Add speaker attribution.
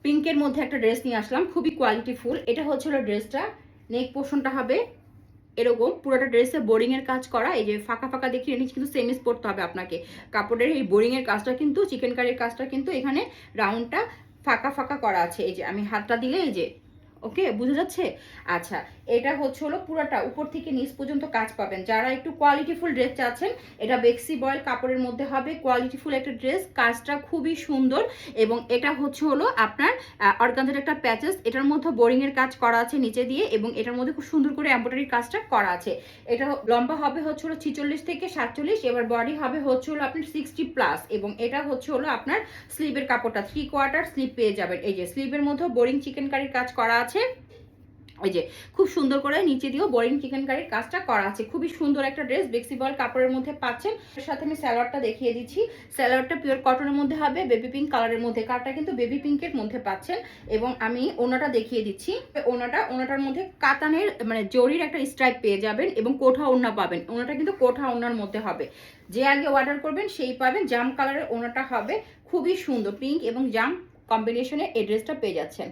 Speaker 1: পিঙ্কের মধ্যে একটা ড্রেস নিয়ে আসলাম, খুবই কোয়ালিটিফুল। এটা হচ্ছে হলো ড্রেসটা, নেক পোর্শনটা হবে এরকম, পুরোটা ড্রেসে বোরিং এর কাজ করা। এই যে ফাঁকা ফাঁকা দেখিয়ে নিচ্ছি, কিন্তু সেমিস পড়তে হবে আপনাকে। কাপড়ের এই বোরিং এর কাজটা কিন্তু, চিকেন কারির কাজটা কিন্তু এখানে রাউন্ডটা ফাঁকা ফাঁকা করা আছে। এই যে আমি হাতটা দিলে এই যে, ওকে, বুঝা যাচ্ছে? আচ্ছা, এটা হচ্ছে হলো পুরোটা উপর থেকে নিচ পর্যন্ত কাজ পাবেন। যারা একটু কোয়ালিটিফুল ড্রেস চাচ্ছেন, এটা বেক্সি বয়েল কাপড়ের মধ্যে হবে, কোয়ালিটিফুল একটা ড্রেস, কাজটা খুবই সুন্দর। এবং এটা হচ্ছে হলো আপনার অর্গানজার একটা প্যাচেস, এটার মধ্যে বোরিং এর কাজ করা আছে নিচে দিয়ে, এবং এটার মধ্যে খুব সুন্দর করে এমব্রয়ডারি কাজটা করা আছে। এটা লম্বা হবে হচ্ছে হলো 46 থেকে 47, এবার বডি হবে হচ্ছে হলো আপনার 60+। এবং এটা হচ্ছে হলো আপনার স্লিভের কাপড়টা 3/4 স্লিভ পেয়ে যাবেন। এই যে স্লিভের মধ্যে বোরিং চিকেন কারির কাজ করা আছে, ওই যে খুব সুন্দর করে নিচে দিয়েও বোরিং চিকেন কারির কাজটা করা আছে। খুবই সুন্দর একটা ড্রেস, বেক্সি বয়েল কাপড়ের মধ্যে পাচ্ছেন। এর সাথে আমি সালোয়ারটা দেখিয়ে দিচ্ছি। সালোয়ারটা পিওর কটনের মধ্যে হবে, বেবি পিঙ্ক কালারের মধ্যে, কারটা কিন্তু বেবি পিঙ্কের মধ্যে পাচ্ছেন। এবং আমি ওনাটা দেখিয়ে দিচ্ছি। ওনাটার মধ্যে কাতানের মানে জরির একটা স্ট্রাইপ পেয়ে যাবেন, এবং কোঠা ওড়না পাবেন। ওনাটা কিন্তু কোঠা ওড়নার মধ্যে হবে, যে আগে অর্ডার করবেন সেই পাবেন। জাম কালারের ওনাটা হবে, খুবই সুন্দর, পিঙ্ক এবং জাম কম্বিনেশনে এই ড্রেসটা পেয়ে যাচ্ছেন।